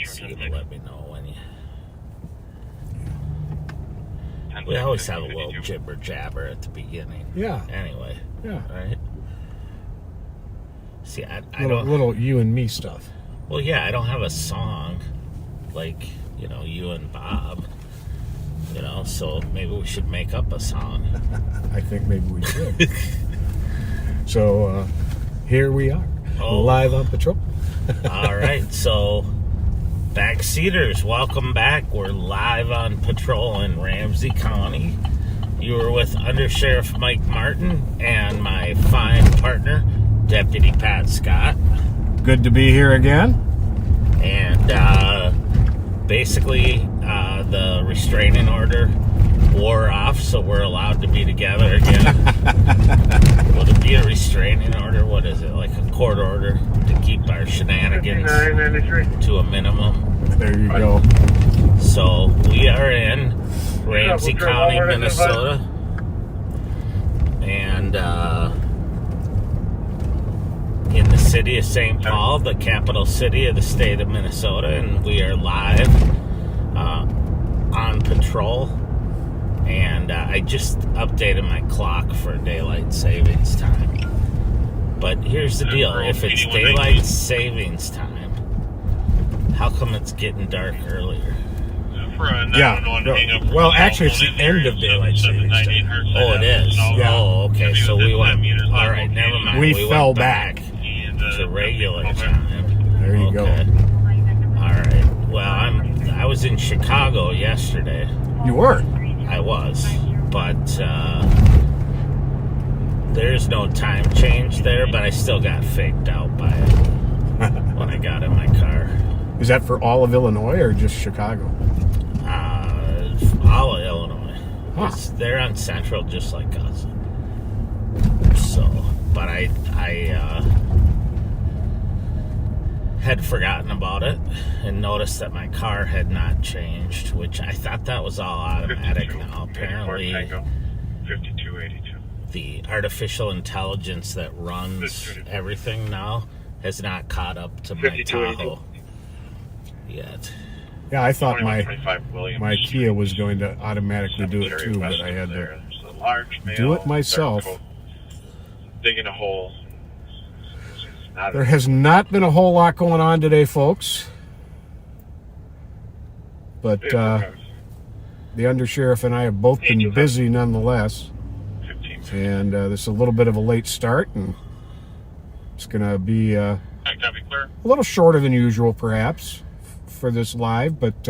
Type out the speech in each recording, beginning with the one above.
So you let me know when you... We always have a little jibber jabber at the beginning. Yeah. Anyway. Yeah. Right? See, I little you and me stuff. Well, yeah, I don't have a song like, you and Bob. So maybe we should make up a song. I think maybe we should. So, here we are. Live on patrol. All right, so... Backseaters, welcome back. We're live on patrol in Ramsey County. You were with Undersheriff Mike Martin and my fine partner, Deputy Pat Scott. Good to be here again. And basically, the restraining order wore off, so we're allowed to be together again. Would it be a restraining order? What is it? Like a court order to keep our shenanigans to a minimum? There you go. So we are in Ramsey County, Minnesota, and in the city of St. Paul, the capital city of the state of Minnesota, and we are live on patrol. And I just updated my clock for daylight savings time. But here's the deal. If it's daylight savings time, how come it's getting dark earlier? Yeah. Well, actually, it's the end of daylight savings time. Oh, it is? Yeah. Oh, okay. So we went... All right, never mind. We fell went back to regular time. There you go. All right. Well, I was in Chicago yesterday. You were? I was, but there's no time change there, but I still got faked out by it when I got in my car. Is that for all of Illinois or just Chicago? All of Illinois. Huh. They're on Central just like us. So, but I had forgotten about it and noticed that my car had not changed, which I thought that was all automatic now. Apparently, 5282. The artificial intelligence that runs everything now has not caught up to my Tahoe yet. Yeah, I thought my Kia was going to automatically do it too, but I had to do it myself. Digging a hole. There has not been a whole lot going on today, folks. But the Undersheriff and I have both been busy nonetheless. And this is a little bit of a late start, and it's going to be a little shorter than usual, perhaps, for this live. But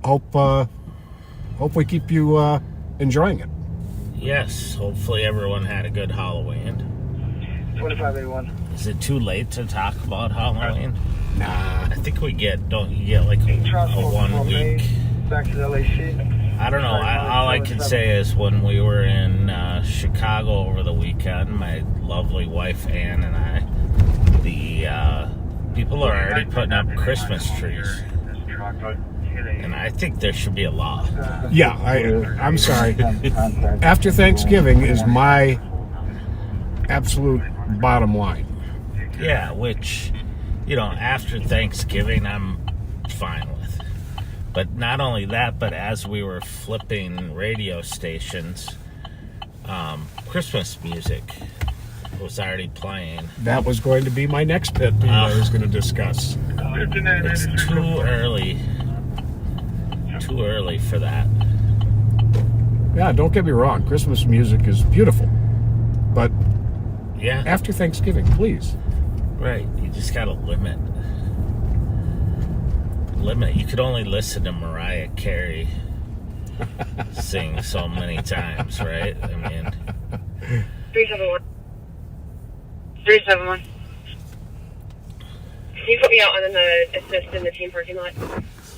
hope we keep you enjoying it. Yes, hopefully everyone had a good Halloween. 2581. Is it too late to talk about Halloween? Nah. I think we get, don't you get like a 1 week? Back to the LAC. I don't know. All I can say is when we were in Chicago over the weekend, my lovely wife Ann and I, the people are already putting up Christmas trees. And I think there should be a law. Yeah, I'm sorry. After Thanksgiving is my absolute bottom line. Yeah, which, after Thanksgiving, I'm fine with. But not only that, but as we were flipping radio stations, Christmas music was already playing. That was going to be my next pit that I was going to discuss. It's too early for that. Yeah, don't get me wrong. Christmas music is beautiful. But yeah, after Thanksgiving, please. Right. You just got to limit. You could only listen to Mariah Carey sing so many times, right? I mean... 371. 371. Can you put me out on the assist in the team parking lot?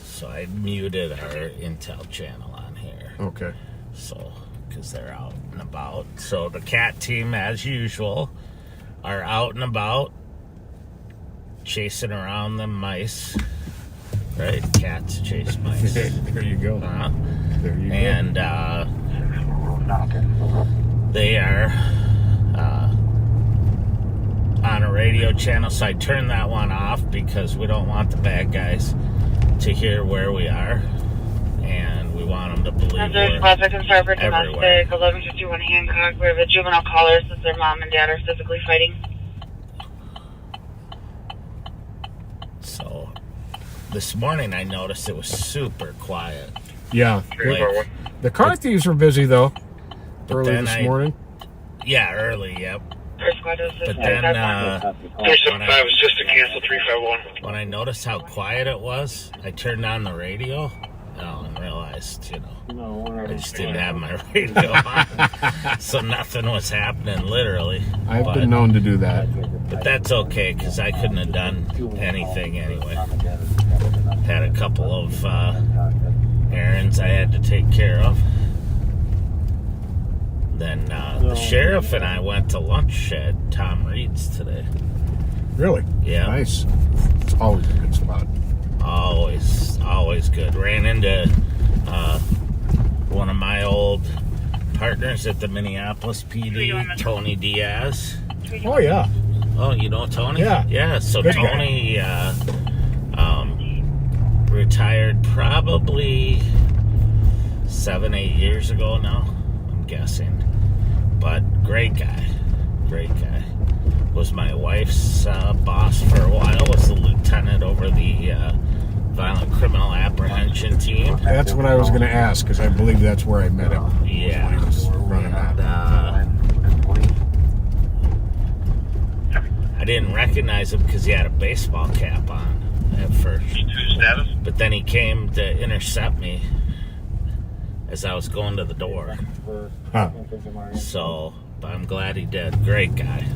So I muted our Intel channel on here. Okay. So, because they're out and about. So the cat team, as usual, are out and about, chasing around the mice. Right? Cats chase mice. There you go. There you go. And they are on a radio channel, so I turned that one off because we don't want the bad guys to hear where we are, and we want them to believe we're everywhere. 1151 Hancock. We have a juvenile caller. Says their mom and dad are physically fighting. So this morning I noticed it was super quiet. Yeah. Like, The car thieves were busy, though, early then this morning. yeah, early, yep. First squad is But then 375 is just to cancel 351. when I noticed how quiet it was, I turned on the radio and realized, I just didn't have my radio on. So nothing was happening, literally. I've been known to do that. But that's okay, because I couldn't have done anything anyway. Had a couple of errands I had to take care of. Then the sheriff and I went to lunch at Tom Reed's today. Really? Yeah. Nice. It's always a good spot. Always good. Ran into one of my old partners at the Minneapolis PD, Tony Diaz. Oh, yeah. Oh, you know Tony? Yeah. Yeah, so Good Tony retired probably 7-8 years ago now, I'm guessing. But great guy. Was my wife's boss for a while, was the lieutenant over the violent criminal apprehension team. That's what I was going to ask, because I believe that's where I met him. Yeah. When he was running that. I didn't recognize him because he had a baseball cap on at first. Status? But then he came to intercept me as I was going to the door. Huh. So, but I'm glad he did. Great guy.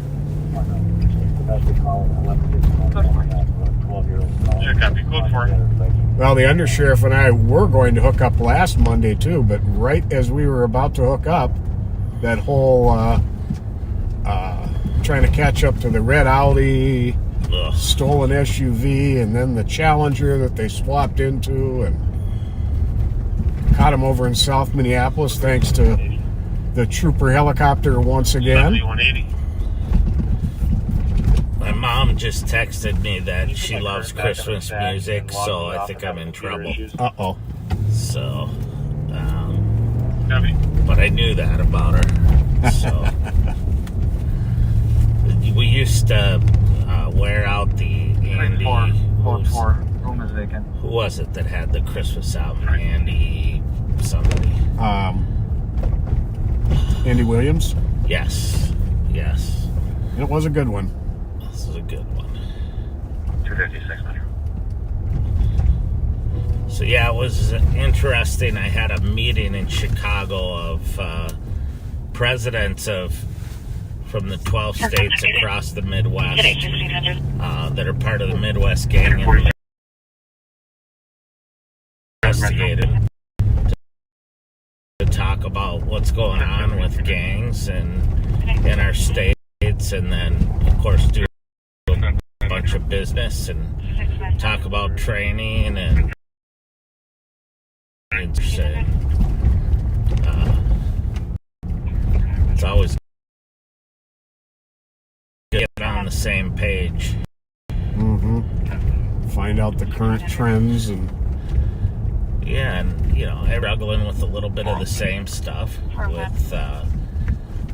Check copy. Code 4. Well, the undersheriff and I were going to hook up last Monday, too, but right as we were about to hook up, that whole trying to catch up to the red Audi, Ugh. stolen SUV, and then the Challenger that they swapped into, and caught him over in South Minneapolis thanks to the trooper helicopter once again. 180. My mom just texted me that she loves Christmas music, so I think I'm in trouble. Uh-oh. So, Copy. but I knew that about her. So, we used to wear out the Andy. Code 4. Room is vacant. Who was it that had the Christmas album? Andy somebody. Andy Williams. Yes. It was a good one. This is a good one. 256 Metro. So yeah, it was interesting. I had a meeting in Chicago of presidents from the 12 states across the Midwest that are part of the Midwest gang and investigated to talk about what's going on with gangs and in our states, and then of course do a bunch of business and talk about training and it's always get on the same page. Find out the current trends and Yeah, and I'm struggling with a little bit of the same stuff with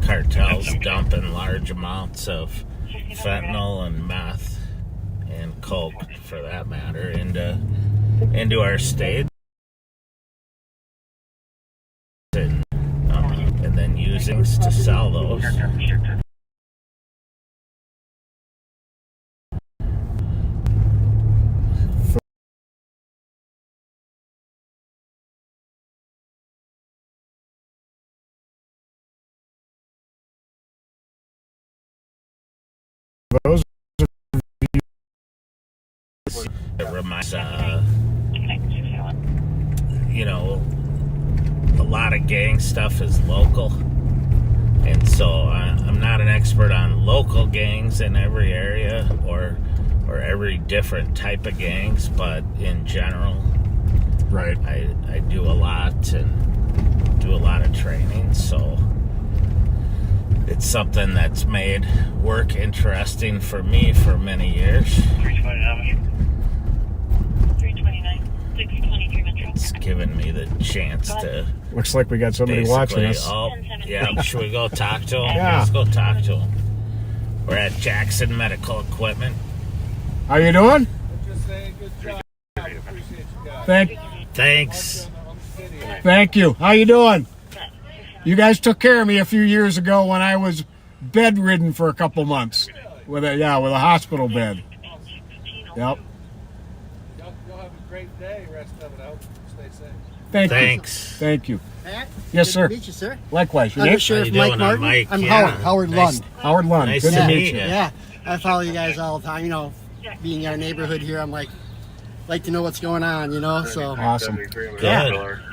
cartels dumping large amounts of fentanyl and meth and coke, for that matter, into our state, and then using to sell those. those It reminds, a lot of gang stuff is local, and so I'm not an expert on local gangs in every area or every different type of gangs, but in general, right. I do a lot and do a lot of training, so it's something that's made work interesting for me for many years. 329, 623 Metro. It's given me the chance to Looks like we got somebody watching us. Oh, yeah. Should we go talk to him? Yeah. Let's go talk to him. We're at Jackson Medical Equipment. How you doing? Just saying, good job. Appreciate you guys. Thanks. Thank you. How you doing? You guys took care of me a few years ago when I was bedridden for a couple months with a hospital bed. Yep. Y'all have a great day. Rest of it. I hope you stay safe. Thanks. Thank you. Matt? Yes, Good sir. to meet you, sir. Likewise. Your name? How Undersheriff you Mike doing? Martin. Mike. I'm Yeah. Howard Nice. Lund. Howard Lund. Nice Good to to meet meet you. you. Yeah, I follow you guys all the time. You know, being in our neighborhood here, I'm like to know what's going on. You know, so Awesome. Good.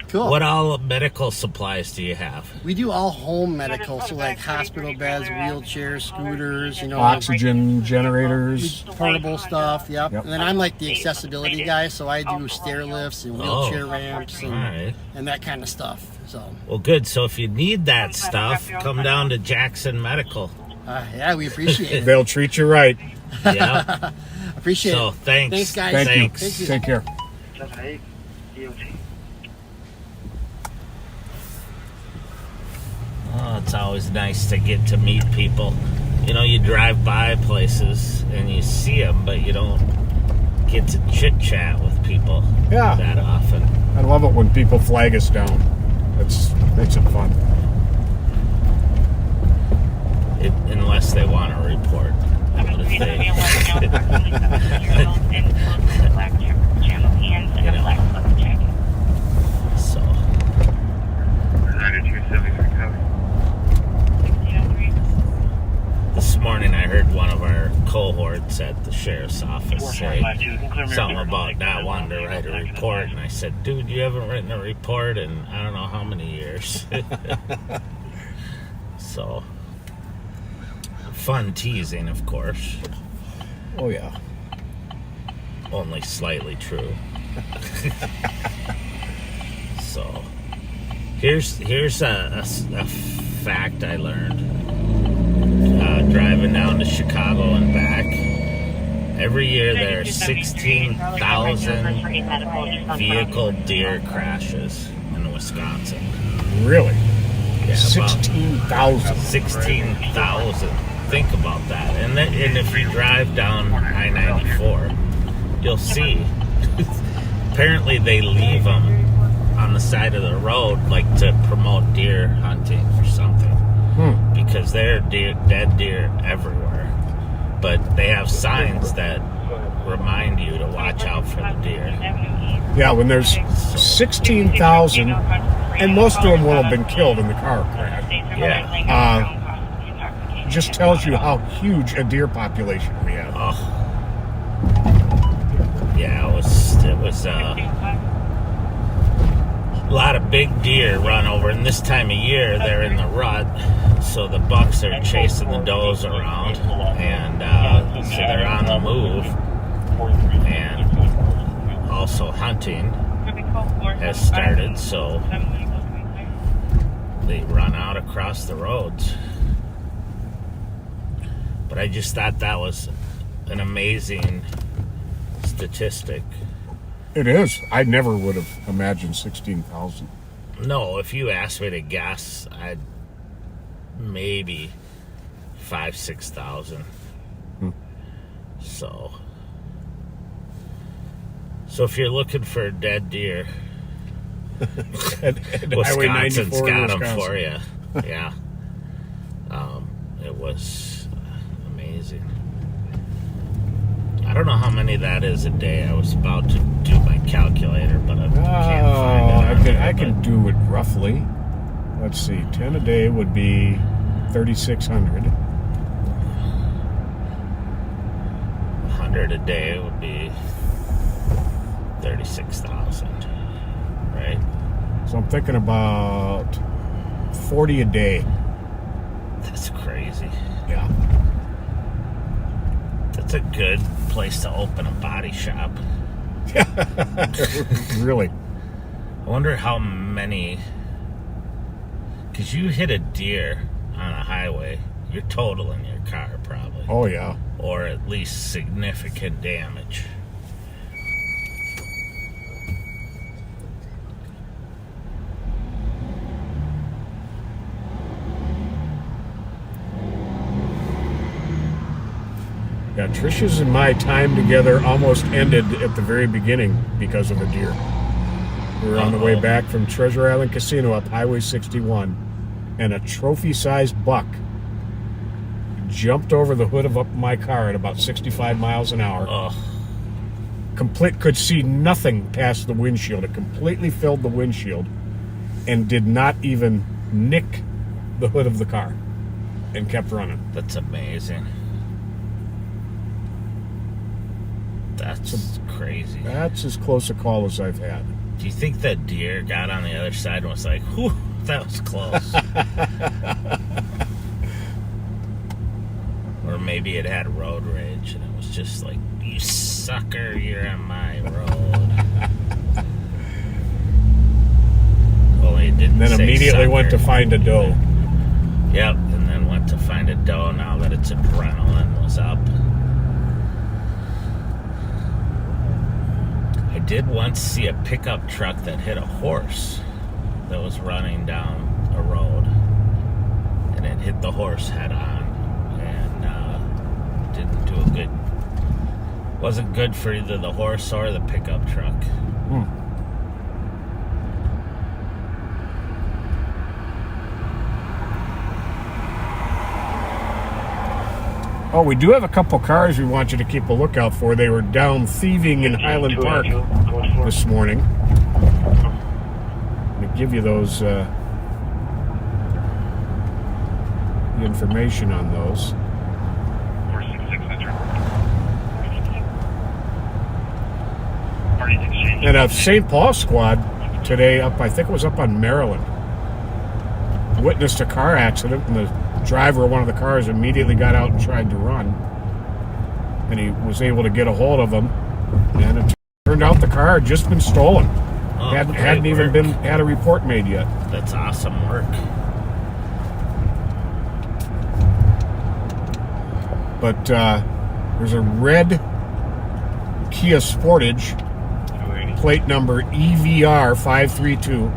cool. What all medical supplies do you have? We do all home medical, so like hospital beds, wheelchairs, scooters. You know, Oxygen generators. portable stuff. Yep. Yep. And then I'm like the accessibility guy, so I do stair lifts and wheelchair ramps All and, right. and that kind of stuff. So Well, good. So if you need that stuff, come down to Jackson Medical. yeah, we appreciate it. They'll treat you right. Yeah. Appreciate So it. thanks. Thanks, guys. Thank you. Thanks. you. Take care. 78 DOT. Oh, it's always nice to get to meet people. You know, you drive by places and you see them, but you don't get to chit chat with people Yeah. that often. I love it when people flag us down. That's makes it fun. Unless they want to report. But if they- So, 9273 County. this morning I heard one of our cohorts at the sheriff's office say something about not wanting to write a report, and I said, dude, you haven't written a report in I don't know how many years. So, fun teasing, of course. Oh yeah. Only slightly true. So, here's a fact I learned driving down to Chicago and back. Every year there are 16,000 vehicle deer crashes in Wisconsin. Really? Yeah, about 16,000. 16,000. Think about that. And if you drive down I-94, you'll see. Apparently they leave them on the side of the road, like to promote deer hunting or something. Because there are dead deer everywhere. But they have signs that remind you to watch out for the deer. Yeah, when there's 16,000, and most of them will have been killed in the car crash. Yeah. Just tells you how huge a deer population we have. Oh. Yeah, it was a lot of big deer run over, and this time of year they're in the rut, so the bucks are chasing the does around, and so they're on the move, and also hunting has started, so they run out across the roads. But I just thought that was an amazing statistic. It is. I never would have imagined 16,000. No, if you asked me to guess, I'd maybe 5,000-6,000. So if you're looking for a dead deer, Highway 94 Wisconsin's in got them Wisconsin. for you. Yeah. It was amazing. I don't know how many that is a day. I was about to do my calculator, but I can't find it. on here, I can do it roughly. Let's see. 10 a day would be 3,600. 100 a day would be 36,000, right? So I'm thinking about 40 a day. That's crazy. Yeah. That's a good place to open a body shop. Really. I wonder how many, because you hit a deer on a highway, you're totaling your car probably. Oh, yeah. Or at least significant damage. Yeah, Trish's and my time together almost ended at the very beginning because of a deer. We were on the way back from Treasure Island Casino up Highway 61, and a trophy-sized buck jumped over the hood of my car at about 65 miles an hour. Oh, Could see nothing past the windshield. It completely filled the windshield and did not even nick the hood of the car and kept running. that's amazing. That's crazy. That's as close a call as I've had. Do you think that deer got on the other side and was like, whew, that was close? Or maybe it had road rage and it was just like, you sucker, you're on my road. Only it didn't And then say immediately went to sucker. find a doe. Yep, and then went to find a doe now that its adrenaline was up. I did once see a pickup truck that hit a horse that was running down a road, and it hit the horse head on, and didn't do a good. Wasn't good for either the horse or the pickup truck. Oh, we do have a couple cars we want you to keep a lookout for. They were down thieving in Highland Park this morning. I'm going to give you those, the information on those. 466 enter. And a St. Paul squad today I think it was up on Maryland, witnessed a car accident, and the driver of one of the cars immediately got out and tried to run. And he was able to get a hold of him, and it turned out the car had just been stolen. Oh, Hadn't even had a report made yet. That's awesome work. But there's a red Kia Sportage, plate number EVR 532,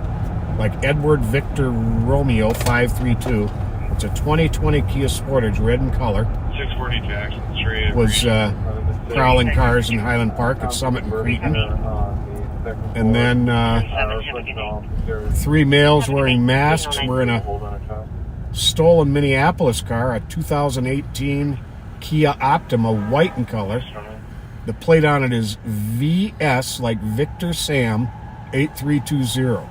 like Edward Victor Romeo 532. It's a 2020 Kia Sportage, red in color. 640 Jackson Street. Was prowling cars in Highland Park at Summit and Cretin. And then 3 males wearing masks were in a stolen Minneapolis car, a 2018 Kia Optima, white in color. The plate on it is VS, like Victor Sam, 8320.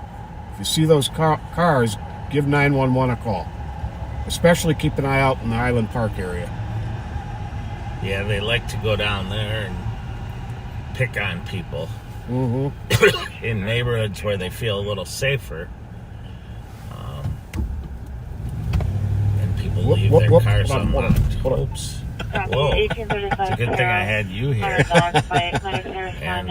If you see those cars, give 911 a call. Especially keep an eye out in the Highland Park area. Yeah, they like to go down there and pick on people. Mm-hmm. In neighborhoods where they feel a little safer. And people leave their cars unlocked. Oops. Whoa. It's a good thing I had you here. And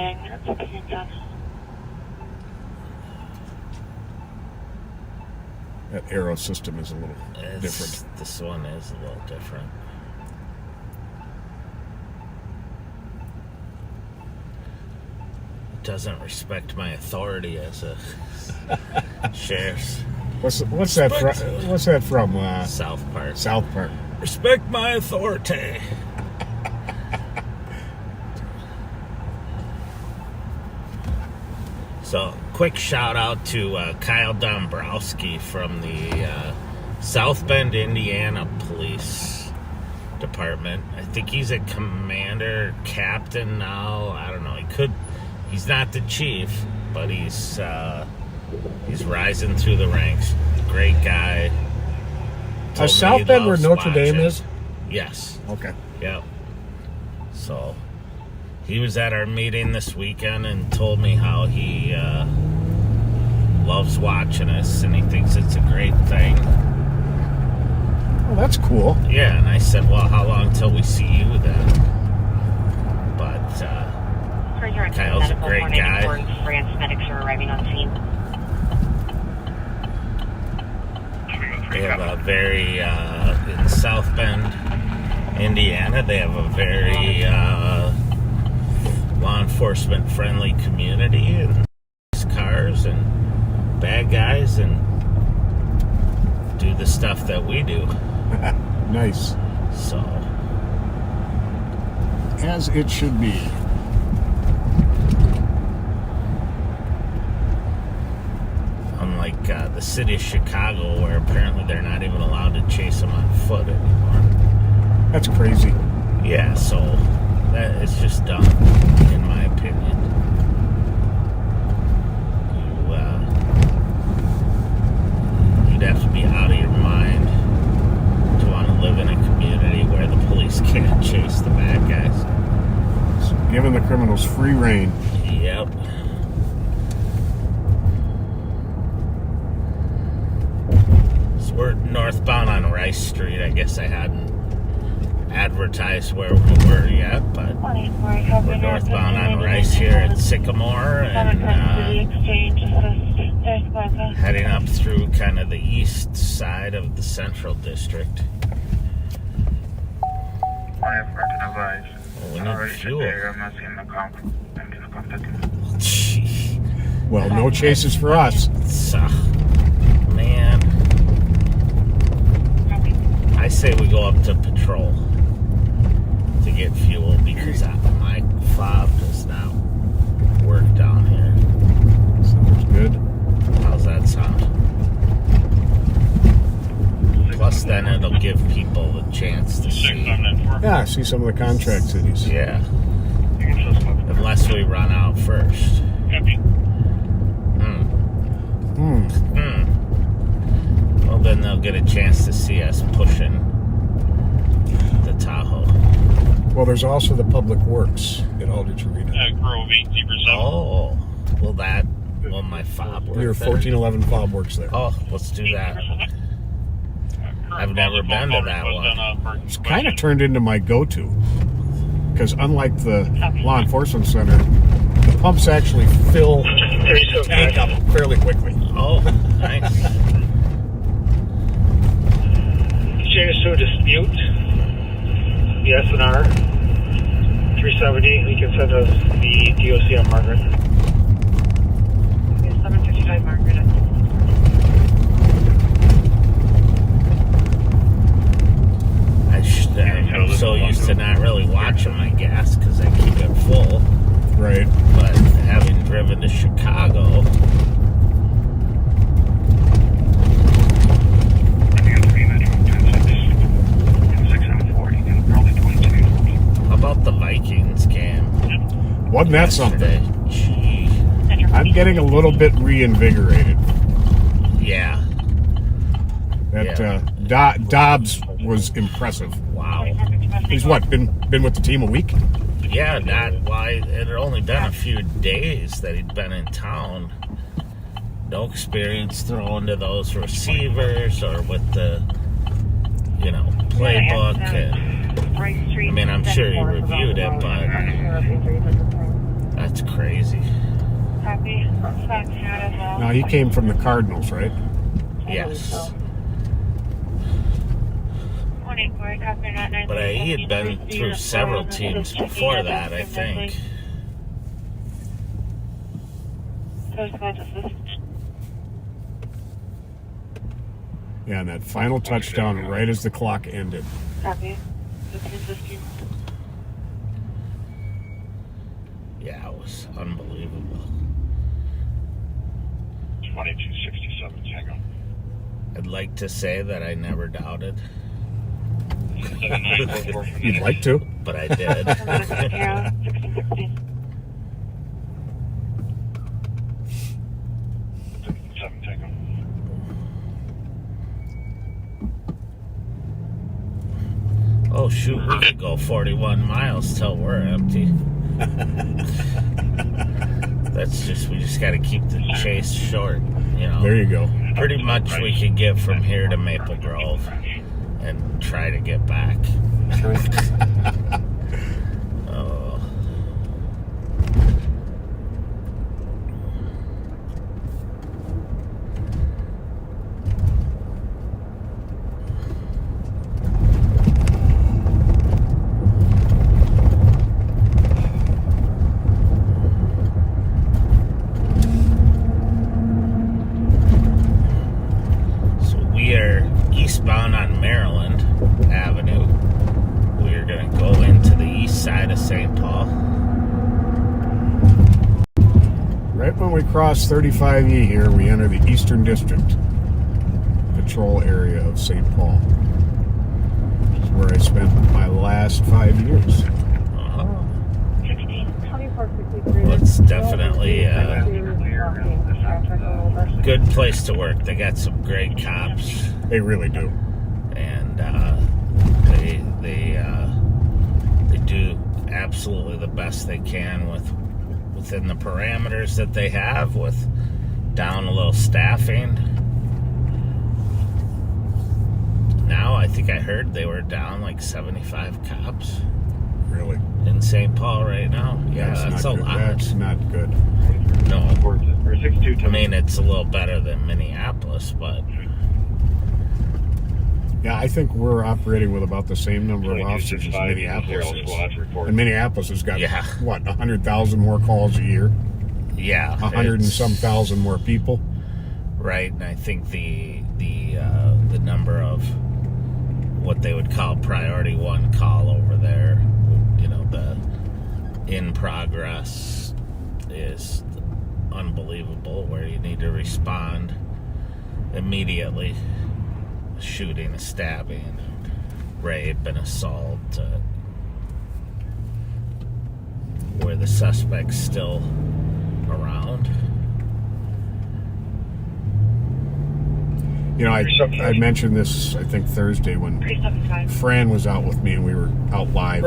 that arrow system is a little different. This one is a little different. It doesn't respect my authority as a sheriff's. What's that from? What's that from? South Park. South Park. Respect my authority. So, quick shout out to Kyle Dombrowski from the South Bend, Indiana Police Department. I think he's a commander, captain now. I don't know. He's not the chief, but he's rising through the ranks. Great guy. South Bend where Notre Dame is? Yes. Okay. Yep. So he was at our meeting this weekend and told me how he loves watching us and he thinks it's a great thing. Well, that's cool. Yeah, and I said, well, how long till we see you then? But Kyle's a great guy. France medics are arriving on scene. They have a very, in South Bend, Indiana, they have a very law enforcement friendly community, and cars and bad guys, and do the stuff that we do. Nice. So, As it should be. unlike the city of Chicago, where apparently they're not even allowed to chase them on foot anymore. That's crazy. Yeah, so that is just dumb, in my opinion. You'd have to be out of your mind to want to live in a community where the police can't chase the bad guys. Giving the criminals free rein. Yep. So we're northbound on Rice Street. I guess I hadn't advertised where we were yet, but we're northbound on Rice here at Sycamore, and heading up through kind of the east side of the Central District. We need fuel. Gee. Well, no chases for us. Man. I say we go up to patrol to get fuel, because my fob does not work down here. Sounds good. How's that sound? Plus, then it'll give people a chance to see. Yeah, I see some of the contract cities. Yeah. Unless we run out first. Well, then they'll get a chance to see us pushing the Tahoe. Well, there's also the Public Works at Aldrich Arena. Grove 8%. Oh, well, my fob works. Your 1411 fob works there. Oh, let's do that. I've never been to that one. It's kind of turned into my go-to, because unlike the law enforcement center, the pumps actually fill the tank up fairly quickly. Oh, nice. Change to a dispute. The SNR 370. You can send us the DOC on Margaret. 755 Margaret. I'm so used to not really watching my gas because I keep it full. Right. But having driven to Chicago, how about the Vikings game? Wasn't that something? Gee. I'm getting a little bit reinvigorated. Yeah. That Dobbs was impressive. Wow. He's what, been with the team a week? Yeah, it had only been a few days that he'd been in town. No experience throwing to those receivers or with the, playbook. And, I mean, I'm sure he reviewed it, but that's crazy. Now, he came from the Cardinals, right? Yes. But he had been through several teams before that, I think. Yeah, and that final touchdown right as the clock ended. Yeah, it was unbelievable. 2267 Tango. I'd like to say that I never doubted, You'd like to? but I did. 7 Tango. Oh shoot, we could go 41 miles till we're empty. We just got to keep the chase short, There you go. Pretty much we could get from here to Maple Grove and try to get back. Oh. Right when we cross 35E here, we enter the Eastern District Patrol area of St. Paul. This is where I spent my last 5 years. Well, it's definitely a good place to work. They got some great cops. They really do. And they do absolutely the best they can within the parameters that they have, with down a little staffing. Now I think I heard they were down like 75 cops. Really? In St. Paul right now. Yeah, that's a lot. That's not good. No. I mean, it's a little better than Minneapolis, but... Yeah, I think we're operating with about the same number of officers as Minneapolis is. And Minneapolis has got, what, 100,000 more calls a year? Yeah. 100 and some thousand more people? Right, and I think the number of what they would call priority one call over there, you know, the in progress, is unbelievable, where you need to respond immediately. Shooting, a stabbing, rape, and assault, where the suspect's still around. You know, I mentioned this, I think, Thursday when Fran was out with me and we were out live.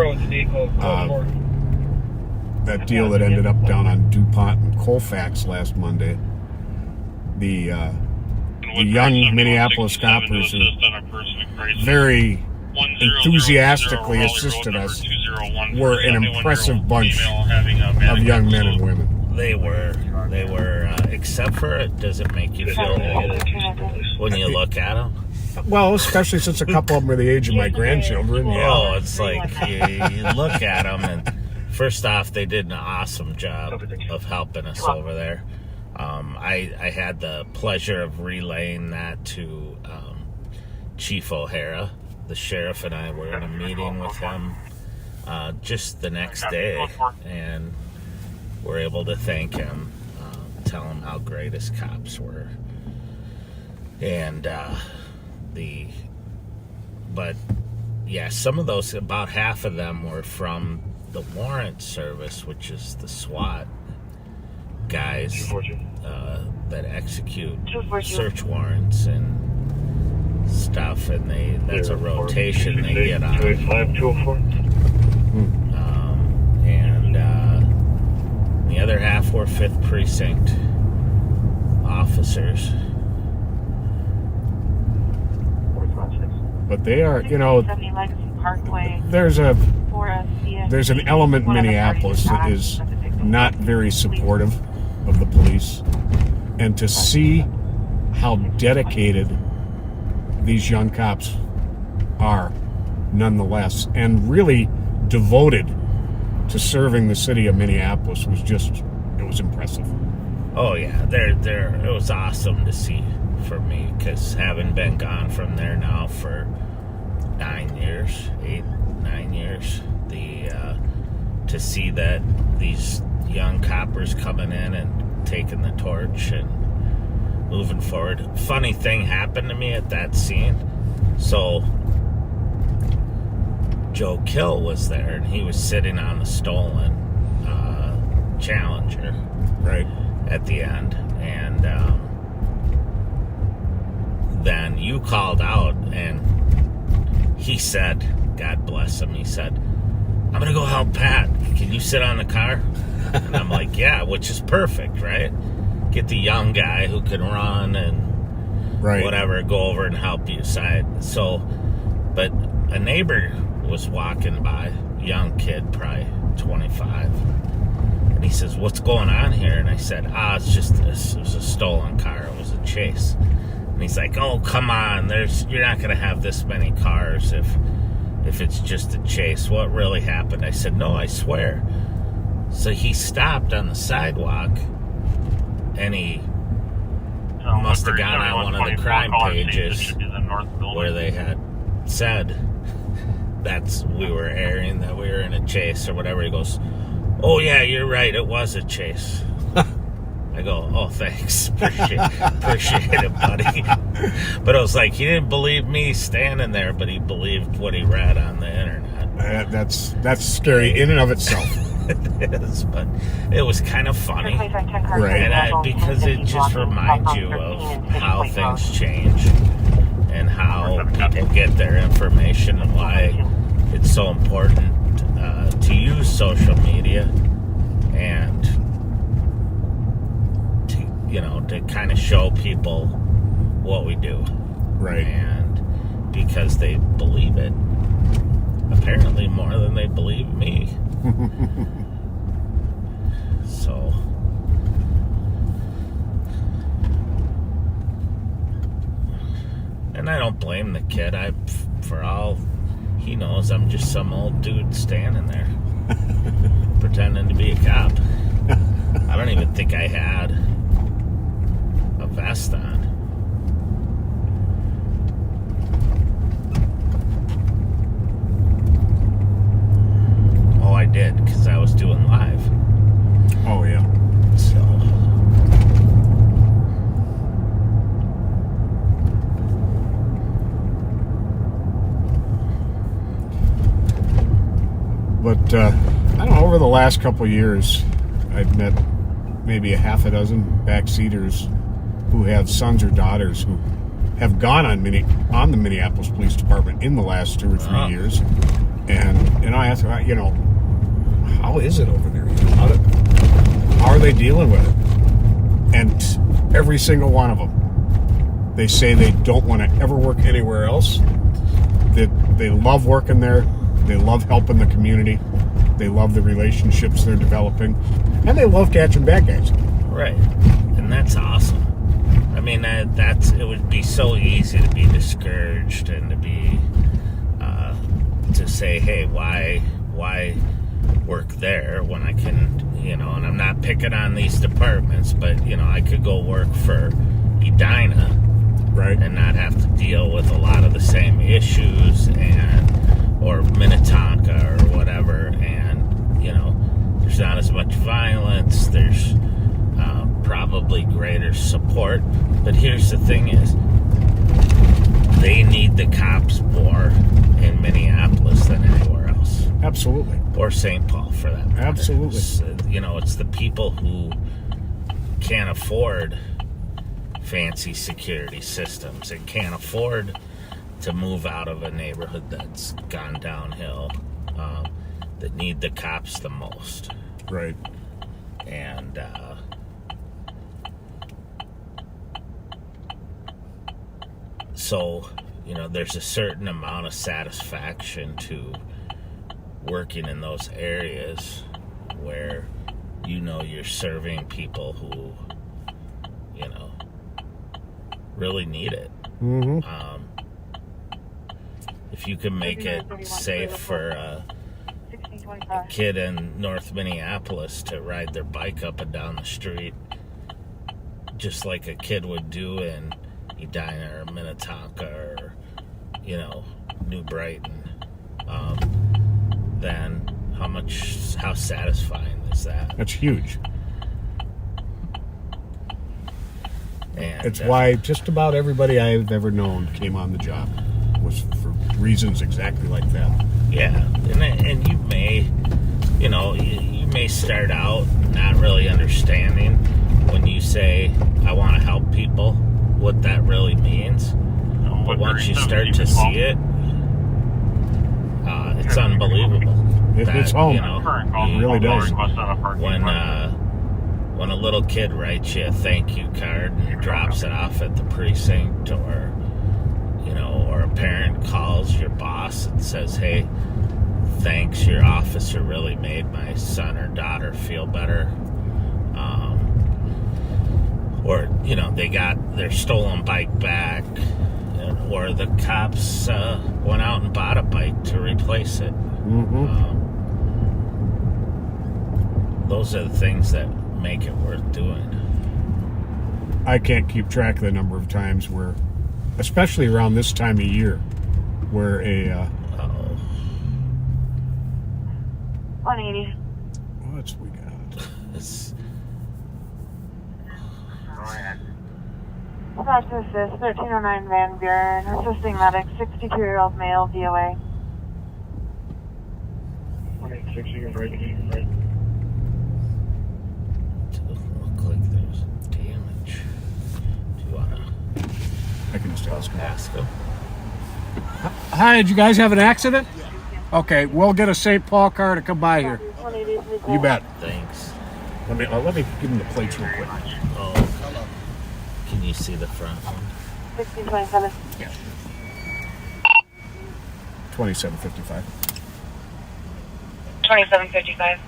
That deal that ended up down on DuPont and Colfax last Monday. The young Minneapolis coppers who very enthusiastically assisted us were an impressive bunch of young men and women. They were, except for it doesn't make you feel old when you look at them. Well, especially since a couple of them are the age of my grandchildren. Yeah. Oh, it's like you look at them, and first off, they did an awesome job of helping us over there. I had the pleasure of relaying that to Chief O'Hara. The sheriff and I were in a meeting with him just the next day, and were able to thank him, tell him how great his cops were. And but yeah, some of those, about half of them were from the warrant service, which is the SWAT guys that execute search warrants and stuff, and that's a rotation they get on. And the other half were 5th Precinct officers. But they are, you know, there's an element in Minneapolis that is not very supportive of the police, and to see how dedicated these young cops are nonetheless, and really devoted to serving the city of Minneapolis, was just, it was impressive. Oh yeah, it was awesome to see for me, because having been gone from there now for 9 years, 8-9 years, to see that these young coppers coming in and taking the torch and moving forward. Funny thing happened to me at that scene. So Joe Kill was there, and he was sitting on the stolen Challenger right at the end, and then you called out, and he said, God bless him, he said, I'm gonna go help Pat, can you sit on the car? And I'm like, yeah, which is perfect, right? Get the young guy who can run and whatever, go over and help you side. So, but a neighbor was walking by, young kid, probably 25, and he says, what's going on here? And I said, it's just this, it was a stolen car, it was a chase. And he's like, oh, come on, you're not gonna have this many cars if it's just a chase. What really happened? I said, no, I swear. So he stopped on the sidewalk, and he must have gone on one of the crime pages where they had said we were airing that we were in a chase or whatever. He goes, oh yeah, you're right, it was a chase. I go, oh, thanks. Appreciate it, buddy. But it was like, he didn't believe me standing there, but he believed what he read on the internet. That's scary in and of itself. It is, but it was kind of funny. Right. And because it just reminds you of how things change and how people get their information and why it's so important to use social media and to kind of show people what we do. Right. And because they believe it, apparently more than they believe me. So, and I don't blame the kid. For all he knows, I'm just some old dude standing there pretending to be a cop. I don't even think I had a vest on. Oh, I did, because I was doing live. Oh, yeah. So, but I don't know, over the last couple of years, I've met maybe a half a dozen backseaters who have sons or daughters who have gone on the Minneapolis Police Department in the last 2 or 3 years. And I ask, how is it over there? How are they dealing with it? And every single one of them, they say they don't want to ever work anywhere else. That they love working there. They love helping the community. They love the relationships they're developing. And they love catching bad guys. right. And that's awesome. I mean, it would be so easy to be discouraged and to be, to say, hey, why work there when I can, and I'm not picking on these departments, but, I could go work for Edina, Right. and not have to deal with a lot of the same issues or Minnetonka or whatever, and, there's not as much violence, there's probably greater support, but here's the thing is, they need the cops more in Minneapolis than anywhere else. Absolutely. Or St. Paul, for that matter. Absolutely. It's the people who can't afford fancy security systems and can't afford to move out of a neighborhood that's gone downhill, that need the cops the most. Right. And so, there's a certain amount of satisfaction to working in those areas where you're serving people who really need it. Mm-hmm. If you can make it safe for a kid in North Minneapolis to ride their bike up and down the street just like a kid would do in Edina or Minnetonka or New Brighton, then how satisfying is that? That's huge. And It's why just about everybody I've ever known came on the job, was for reasons exactly like that. yeah, and you may you may start out not really understanding when you say I want to help people what that really means, but once you start to see it, it's unbelievable. It's home. It really does. When a little kid writes you a thank you card and drops it off at the precinct, or a parent calls your boss and says, hey, thanks, your officer really made my son or daughter feel better. Or they got their stolen bike back, or the cops went out and bought a bike to replace it. Mm-hmm. Those are the things that make it worth doing. I can't keep track of the number of times where, especially around this time of year, where a 180. what's we got? About to assist, 1309 Van Buren, assisting medic, 62-year-old male, DOA. 186, you can right, right. Doesn't look like there's damage. Do you want to I can just ask him. ask him? Hi, did you guys have an accident? Yeah. Okay, we'll get a St. Paul car to come by here. You bet. Thanks. Let me give him the plates real quick. Oh, can you see the front one? 1627. Yeah. 2755. 2755.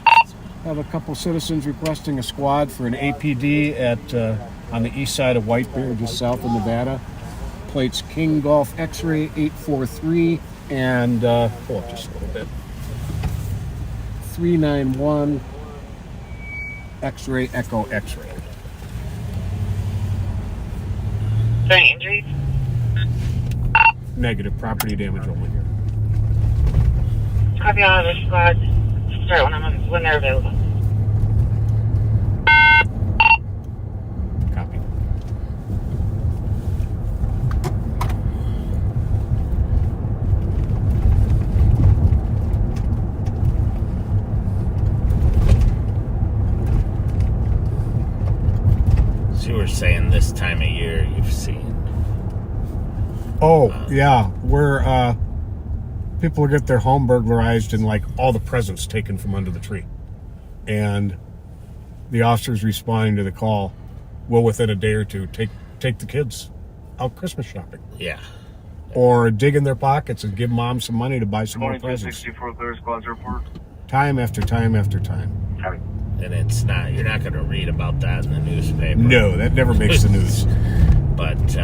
I have a couple citizens requesting a squad for an APD at on the east side of White Bear, just south of Nevada. Plates King Golf X-Ray 843 and pull up just a little bit. 391 X-Ray Echo X-Ray. Is there any injuries? Negative, property damage only. Copy all other squads. Start when they're available. Copy. So you were saying this time of year you've seen. Oh, yeah. We're people will get their home burglarized and like all the presents taken from under the tree. And the officers responding to the call will within a day or two take the kids out Christmas shopping. Yeah. Or dig in their pockets and give mom some money to buy some more presents. 2264 clear squads report. Time after time after time. And it's not, you're not going to read about that in the newspaper. No, that never makes the news. But,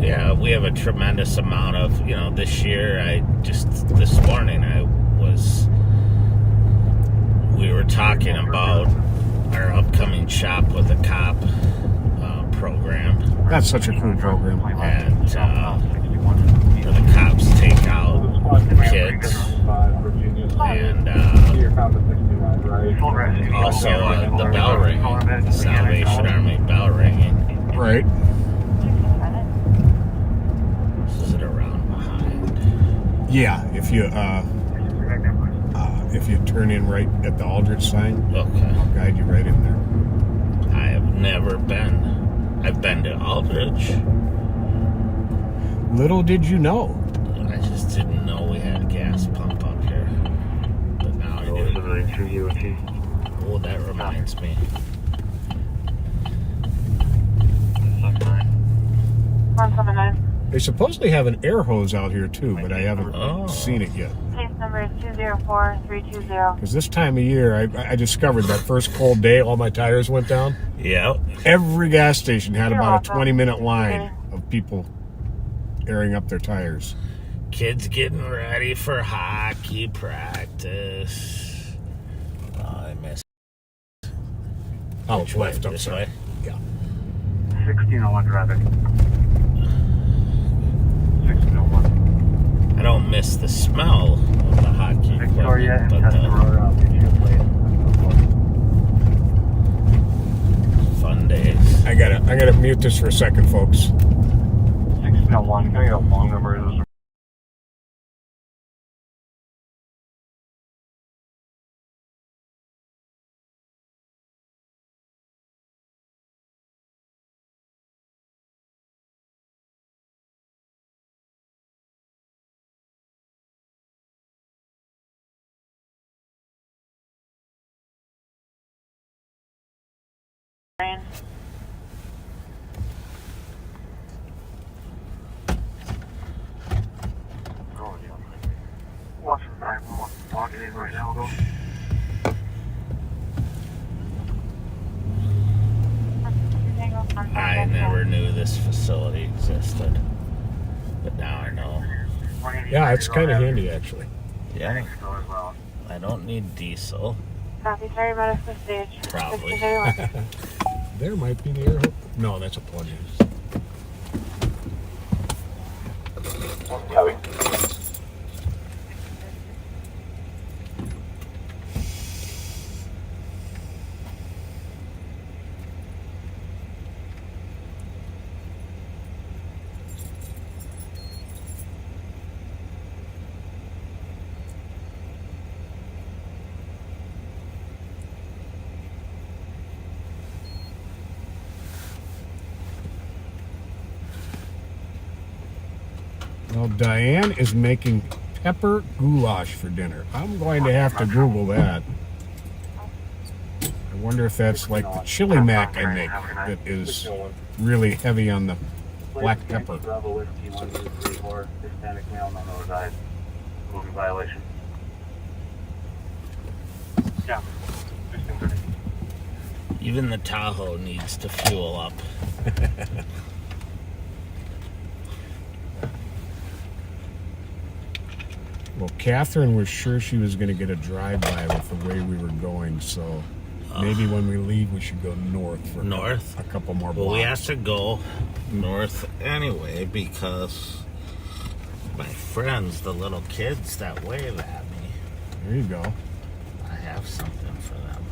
yeah, we have a tremendous amount of, this year, this morning we were talking about our upcoming Shop with a Cop program. That's such a cool program. And, where the cops take out kids. And, also the bell ringing, the Salvation Army bell ringing. Right. Is it around behind? Yeah, if you turn in right at the Aldrich sign, Okay. I'll guide you right in there. I have never been. I've been to Aldrich. Little did you know. I just didn't know we had a gas pump up here. But now I do. Oh, that reminds me. 179. They supposedly have an air hose out here too, but I haven't seen it yet. Case number is 204320. Because this time of year, I discovered that first cold day, all my tires went down. Yeah. Every gas station had You're about a welcome. 20-minute line of people airing up their tires. Kids getting ready for hockey practice. Oh, I missed. Oh, Which way? left, I'm This sorry. way? Yeah. 1601 traffic. 1601. I don't miss the smell of the hockey Victoria and equipment, but Tuscarora, the fun days. I gotta mute this for a second, folks. 1601, can I get a long number? Watch the time. I'm walking in right now. Go. I never knew this facility existed, but now I know. Yeah, it's kind of handy, actually. Yeah, I don't need diesel. Copy, sorry about us, stage. Probably. 1631. There might be the air hose. No, that's a plug-in. Well, Diane is making pepper goulash for dinner. I'm going to have to Google that. I wonder if that's like the chili mac I make that is really heavy on the black pepper. Violation. Yeah. Even the Tahoe needs to fuel up. Well, Catherine was sure she was going to get a drive-by with the way we were going, so maybe when we leave, we should go north for a couple more blocks. Well, we have to go north anyway because my friends, the little kids that wave at me, There you go. I have something for them.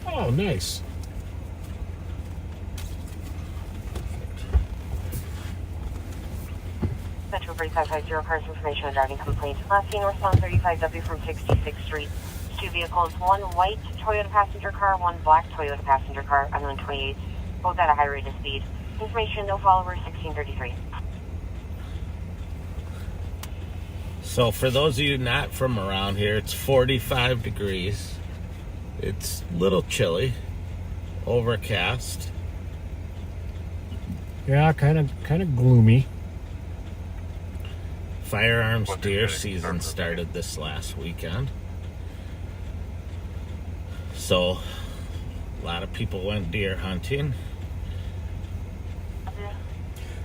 Oh, nice. Central 3550, cars information regarding complaint. Last seen response 35W from 66th Street. Two vehicles, one white Toyota passenger car, one black Toyota passenger car, on 28, both at a high rate of speed. Information, no followers, 1633. So for those of you not from around here, it's 45 degrees. It's a little chilly, overcast. Yeah, kind of gloomy. Firearms deer season started this last weekend. So a lot of people went deer hunting.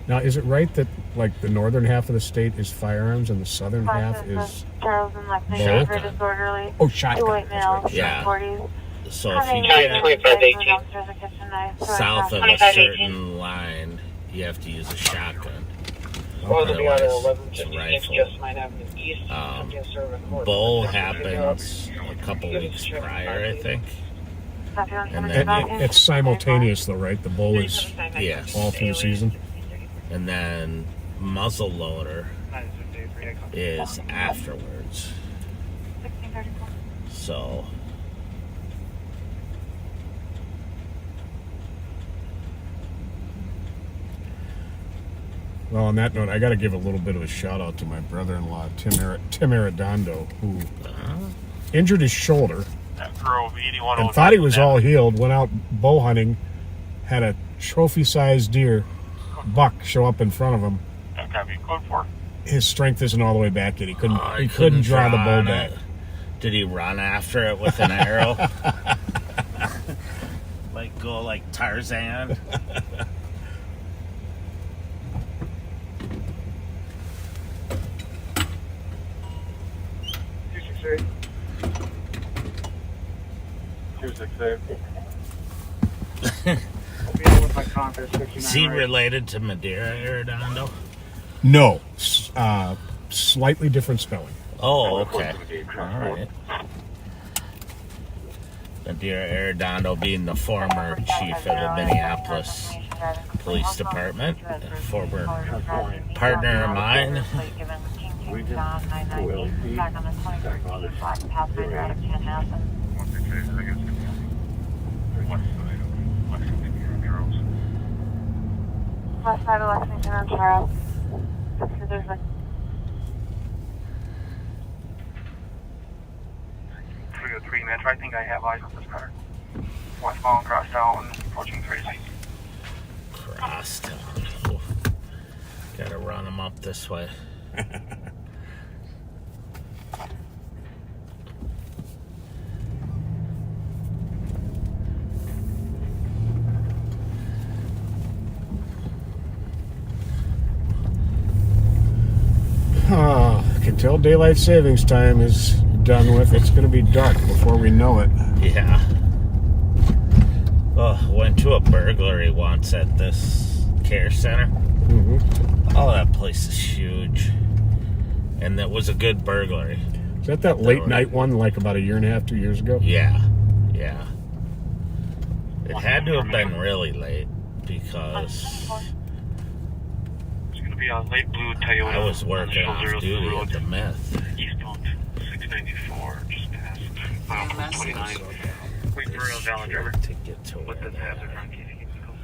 Now, is it right that like the northern half of the state is firearms and the southern half is Charles and Lexington, Shotgun. very disorderly. oh shotgun? Two white males, That's right. Yeah. 40s. So if you Giant get 2518. south of a certain line, you have to use a shotgun. Well, it'll be out at Otherwise, 11:56, it's a rifle. just might have the east. Bull happens a couple weeks prior, I think. And then It's simultaneous though, right? The bull is Yes. all through the season. And then muzzle loader is afterwards. 1634. So Well, on that note, I got to give a little bit of a shout out to my brother-in-law, Tim Arredondo, who injured his shoulder and thought he was all healed. Went out bow hunting, had a trophy-sized deer buck show up in front of him. His strength isn't all the way back yet. He couldn't draw the bow back. Did he run after it with an arrow? Like go like Tarzan? Is he related to Madeira Arredondo? No, slightly different spelling. Oh, okay. All right. Madeira Arredondo being the former chief of the Minneapolis Police Department, a former partner of mine. West side of Lexington on Charles. There's a 303 Metro, I think I have eyes on this car. Westbound, cross down, approaching Tracy. Crosstown. Gotta run them up this way. I can tell daylight savings time is done with. It's going to be dark before we know it. Yeah. Oh, went to a burglary once at this care center. Mm-hmm. Oh, that place is huge. And that was a good burglary. Is that late night one, like about a year and a half, 2 years ago? Yeah. Yeah. It had to have been really late because It's going to be a light blue Toyota. I was working off duty at the meth. Eastbound 694, just past mile 29. Wait for a valid driver. To get to where With the they're hazard at. on vehicle.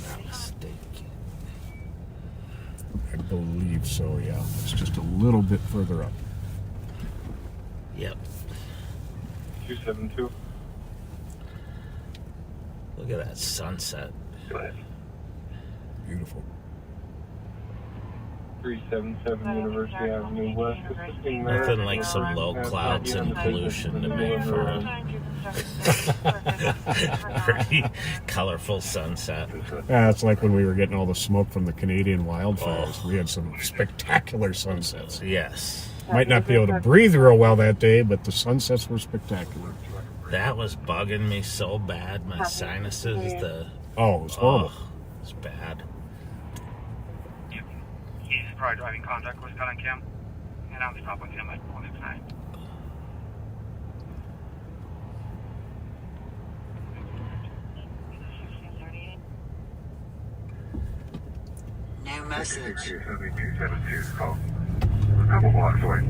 Not mistaken. believe so, yeah. It's just a little bit further up. Yep. 272. Look at that sunset. Go ahead. Beautiful. 377 University Avenue West. Nothing like some low clouds and pollution to make for a pretty colorful sunset. Yeah, it's like when we were getting all the smoke from the Canadian wildfires. We had some spectacular sunsets. Yes. Might not be able to breathe real well that day, but the sunsets were spectacular. That was bugging me so bad. My sinuses, Oh, it was horrible. It's bad. He's probably driving contact with Scott and Cam. And I'm stopping him at 169. New message. 272 is called. A couple blocks away.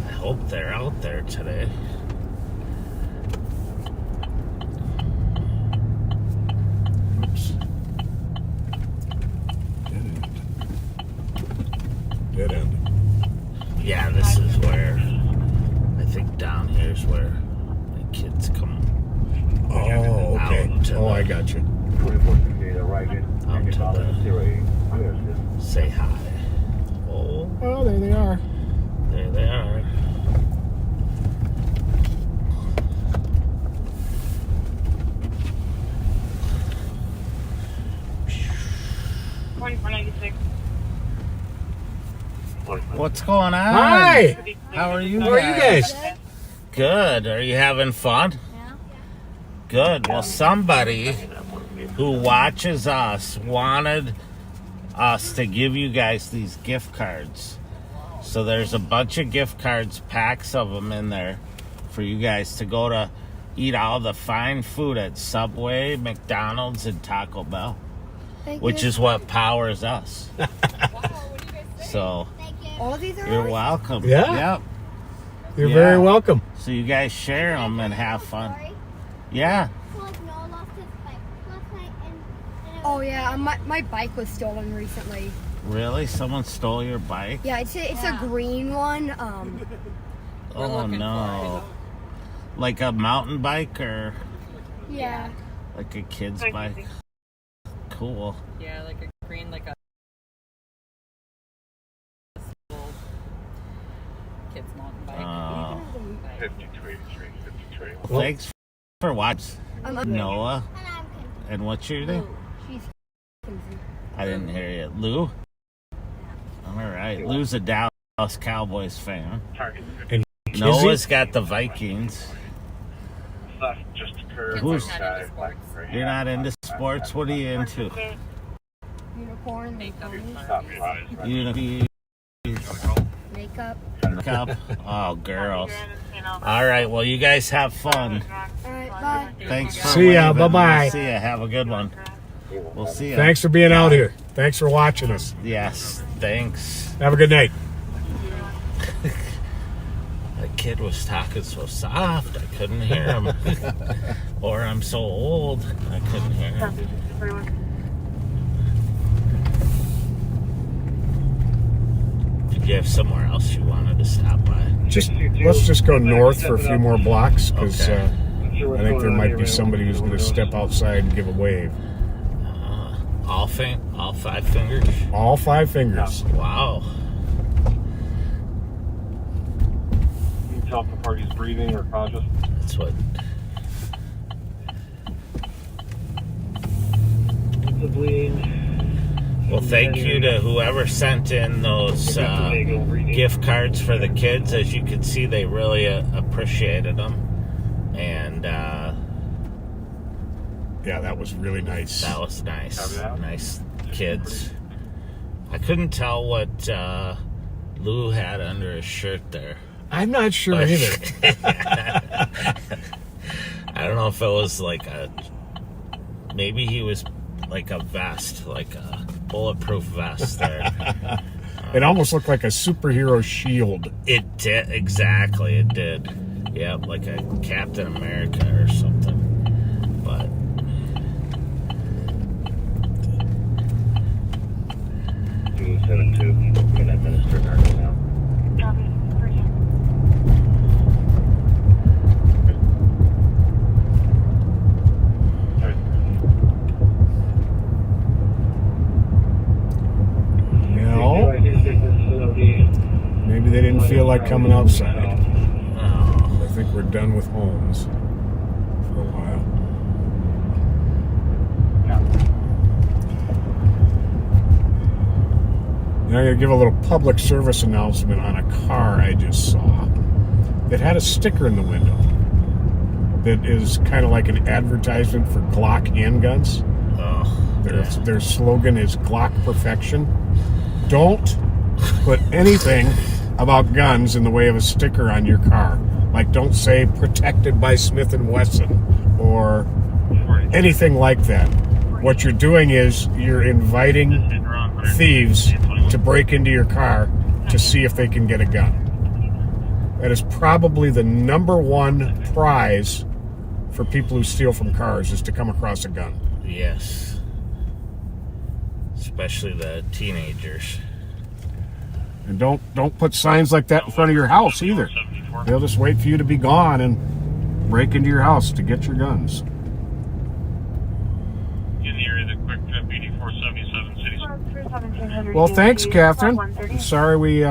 I hope they're out there today. Oops. Dead end. Yeah, this is where, I think down here's where my kids come Oh, okay. Out to Oh, the- I got you. 2468 arriving. out to the say hi. Oh, Oh, there they are. there they are. What's going on? Hi! How are you How are you guys? Good. Are you having fun? Yeah. Good. Well, somebody who watches us wanted us to give you guys these gift cards. So there's a bunch of gift cards, packs of them in there for you guys to go to eat all the fine food at Subway, McDonald's, and Taco Bell, which is what powers us. So All these are you're ours? welcome. Yeah? Yep. You're Yeah. very welcome. So you guys share them and have fun. Yeah. So, like, Noah lost his bike last night and oh yeah, my bike was stolen recently. Really? Someone stole your bike? Yeah, it's a green one. Oh no. Like a mountain bike or Yeah. like a kid's bike? Cool. Yeah, like a green, like a kid's mountain bike. 5283, 53. Well, thanks for watching, Noah. And I'm And what's your name? She's I didn't hear you. Lou? All right. Lou's a Dallas Cowboys fan. Target And Noah's got the Vikings. left just occurred. Who's- Not into sports. You're not into sports? What are you into? unicorn, Makeup. Uni- makeup. Makeup? Oh, girls. All right. Well, you guys have fun. All right, bye. Thanks for See ya. waving. Bye-bye. See ya. Have a good one. We'll see ya. thanks for being out here. Thanks for watching us. Yes. Thanks. Have a good night. The kid was talking so soft, I couldn't hear him. Or I'm so old, I couldn't hear him. Did you have somewhere else you wanted to stop by? Let's just go north for a few more blocks because Okay. I think there might be somebody who's going to step outside and give a wave. All 5 fingers? All 5 fingers. Wow. You can tell if the party's breathing or conscious. That's what. The bleed. Well, thank you to whoever sent in those gift cards for the kids. As you can see, they really appreciated them. And Yeah, that was really nice. that was nice. Nice kids. I couldn't tell what Lou had under his shirt there. I'm not sure But- either. I don't know if it was like maybe he was like a vest, like a bulletproof vest there. It almost looked like a superhero shield. It did, exactly, it did. Yep, like a Captain America or something. But 272, can administer narcotics now. Copy. Appreciate it. Maybe they didn't feel like coming outside. oh, I think we're done with homes for a while. Now I'm going to give a little public service announcement on a car I just saw that had a sticker in the window that is kind of like an advertisement for Glock handguns. oh, Their slogan is Glock Perfection. Don't put anything about guns in the way of a sticker on your car. Like, don't say protected by Smith & Wesson or anything like that. What you're doing is you're inviting thieves to break into your car to see if they can get a gun. That is probably the number one prize for people who steal from cars, is to come across a gun. yes. Especially the teenagers. And don't put signs like that in front of your house either. They'll just wait for you to be gone and break into your house to get your guns. In the area, the quick trip BD 477 cities. Through 1700 Well, thanks, DOT, Catherine. 130. I'm sorry we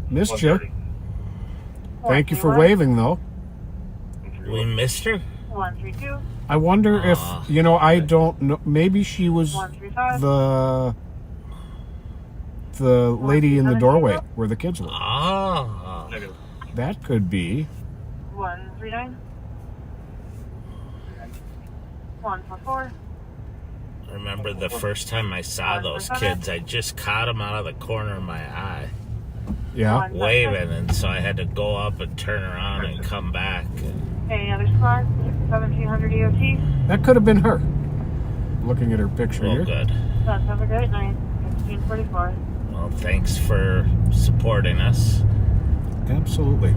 missed you. Thank you for waving, though. We missed her? 132. I wonder if, I don't know, maybe she was 135. the lady in the doorway where the kids were. Ah. That could be. 139. 144. I remember the first time I saw those kids, I just caught them out of the corner of my eye, Yeah. waving, and so I had to go up and turn around and come back. Any other spots? 1700 EOT. That could have been her. Looking at her picture Well, here. good. Let's have a great night. 1644. Well, thanks for supporting us. Absolutely.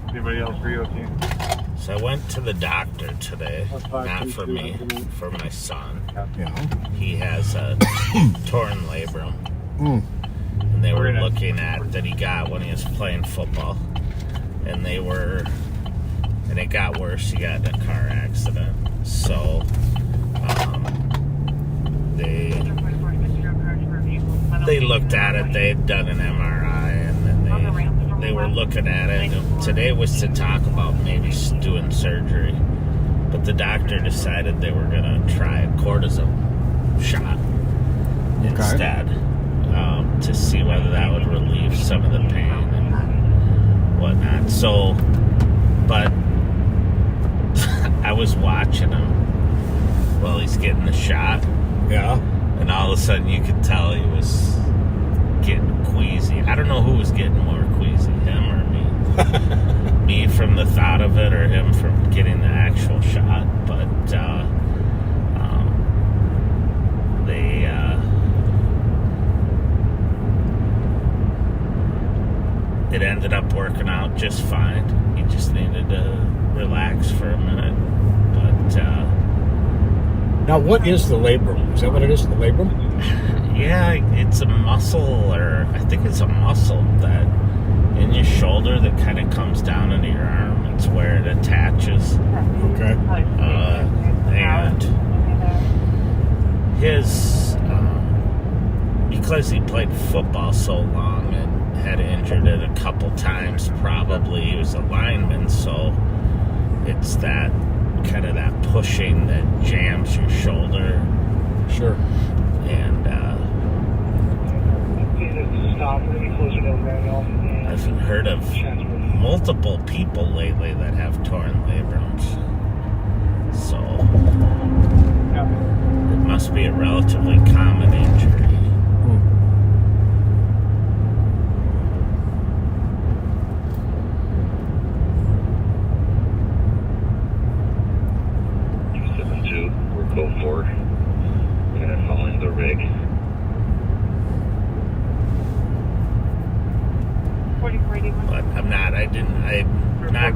Anybody else for EOT? So I went to the doctor today, not for me, for my son. Yeah. He has a torn labrum, Mm. and they were looking at that he got when he was playing football, and it got worse. He got in a car accident, so they looked at it. They had done an MRI, and then they were looking at it. And today was to talk about maybe doing surgery, but the doctor decided they were going to try a cortisone shot instead, to see whether that would relieve some of the pain and whatnot. So, but I was watching him while he's getting the shot. Yeah. And all of a sudden you could tell he was getting queasy. I don't know who was getting more queasy, him or me. Me from the thought of it, or him from getting the actual shot. But it ended up working out just fine. He just needed to relax for a minute. But Now, what is the labrum? Is that what it is, the labrum? yeah, it's a muscle, or I think it's a muscle that in your shoulder that kind of comes down into your arm. It's where it attaches. Okay. And his, because he played football so long and had injured it a couple times, probably he was a lineman, so it's that kind of that pushing that jams your shoulder. Sure. And I've heard of multiple people lately that have torn labrums. So it must be a relatively common injury. We're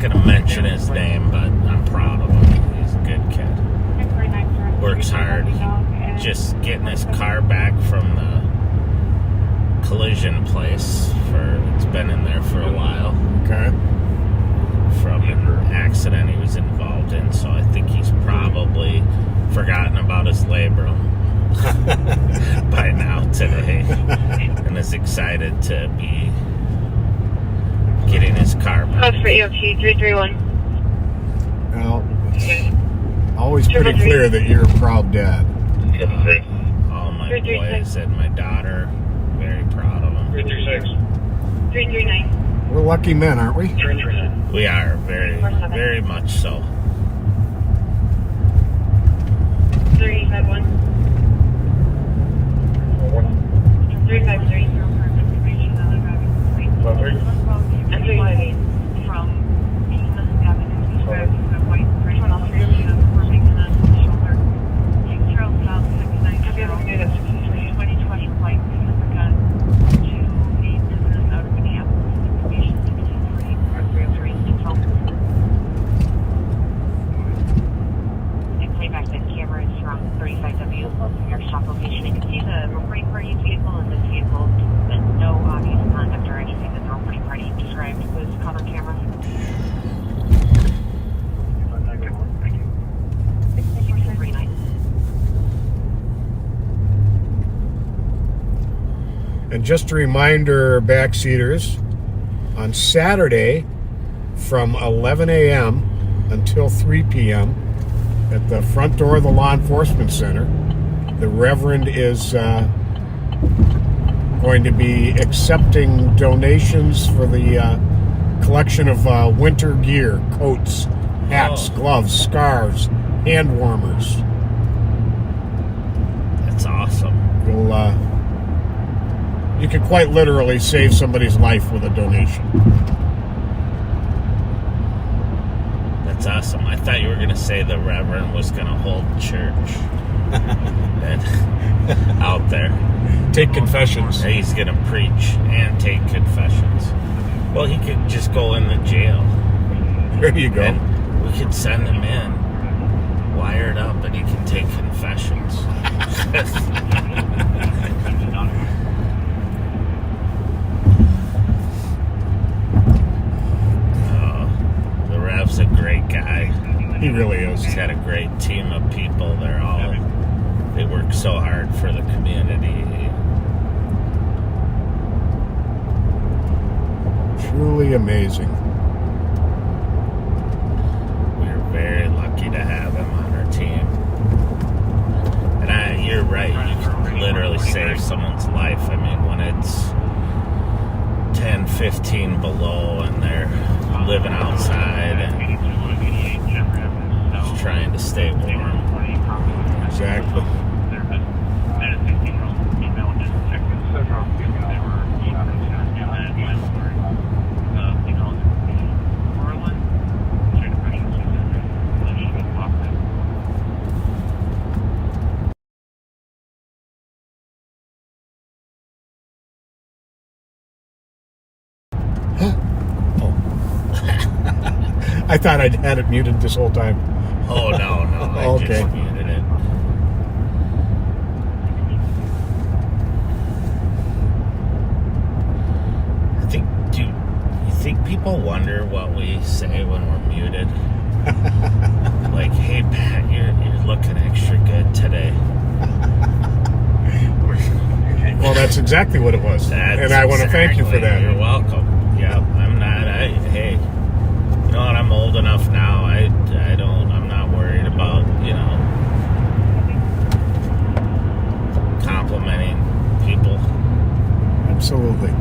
going to mention his name, but I'm proud of him. He's a good kid. Works hard. Just getting his car back from the collision place. It's been in there for a while. Okay. From an accident he was involved in, so I think he's probably forgotten about his labrum by now today, and is excited to be getting his car back. That's for EOT 331. Well, it's always pretty clear that you're a proud dad. All my boys and my daughter, very proud of them. 336. 339. We're lucky men, aren't we? 339. We are very much so. 351. 353. And 358. From playback that camera is from 35W, your stop location. You can see the reporting party's vehicle and this vehicle, but no obvious conduct or anything that the reporting party described was caught on camera. And just a reminder, backseaters, on Saturday from 11 a.m. until 3 p.m. at the front door of the Law Enforcement Center, the Reverend is going to be accepting donations for the collection of winter gear, coats, hats, gloves, scarves, hand warmers. That's awesome. You could quite literally save somebody's life with a donation. That's awesome. I thought you were going to say the Reverend was going to hold church out there. Take confessions. He's going to preach and take confessions. Well, he could just go in the jail. There you go. And we could send him in, wired up, and he can take confessions. The Rev's a great guy. He really is. He's had a great team of people. They work so hard for the community. Truly amazing. We're very lucky to have him on our team. And you're right, you can literally save someone's life. I mean, when it's 10, 15 below and they're living outside and just trying to stay warm. Exactly. I thought I'd had it muted this whole time. Oh, no. I Okay. just muted it. Do you think people wonder what we say when we're muted? Like, hey, Pat, you're looking extra good today. Well, that's exactly what it was. And I want to thank you for that. You're welcome. Yeah, I'm not. Hey, you know what? I'm old enough now. I'm not worried about, complimenting people. Absolutely.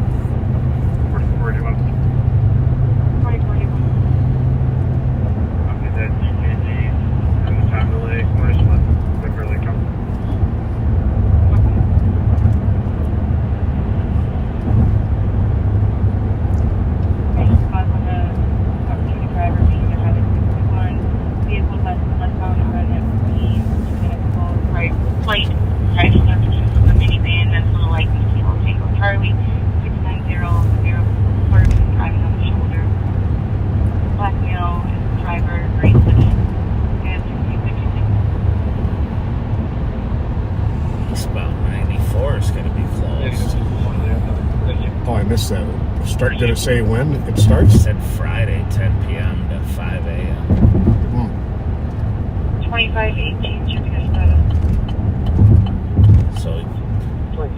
Did it say when it It starts? said Friday, 10 p.m. to 5 a.m. 2518 Jupiter Spada. So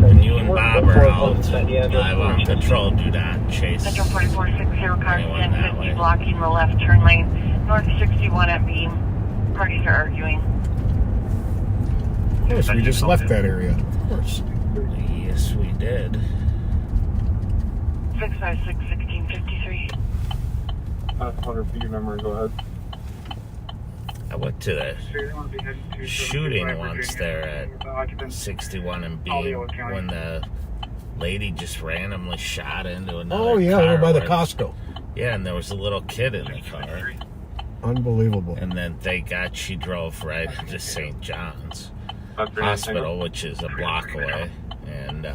when you and Bob are out live on patrol, do not chase Central 4460, cars anyone that 1050 way. blocking the left turn lane. North 61 at Beam. Parties are arguing. Of course, we just left that area. Of course. Yes, we did. 656 1653. 500 feet memory, go ahead. I went to the shooting once there at 61 and Beam when the lady just randomly shot into another Oh, yeah, car over by the with- Costco. Yeah, and there was a little kid in the car. Unbelievable. And then thank God she drove right into St. John's Hospital, which is a block away. And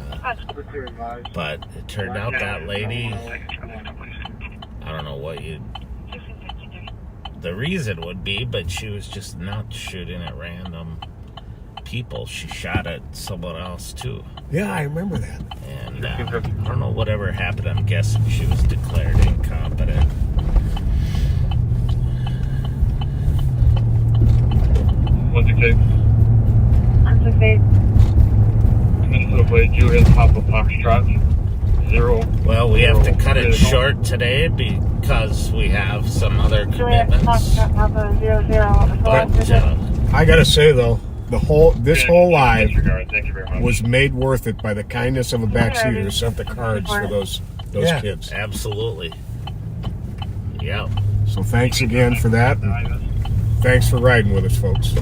but it turned out that lady, I don't know what the reason would be, but she was just not shooting at random people. She shot at someone else too. Yeah, I remember that. And I don't know whatever happened. I'm guessing she was declared incompetent. What's the case? 168. Minnesota Blade, Juliet, Papa Foxtrot, 0. Well, we have to cut it short today because we have some other Juliet commitments. Foxtrot Papa 00. But I gotta say though, this whole live Thank you very much. was made worth it by the kindness of a backseater who sent the cards for those kids. absolutely. Yep. So thanks again for that. And thanks for riding with us, folks.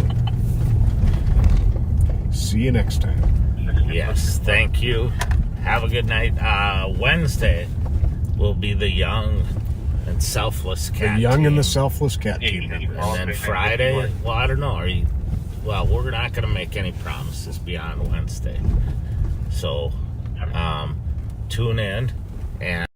See you next time. Yes, thank you. Have a good night. Wednesday will be the young and selfless cat The young team. and the selfless cat team members. And then Friday, well, I don't know. We're not going to make any promises beyond Wednesday. So, tune in and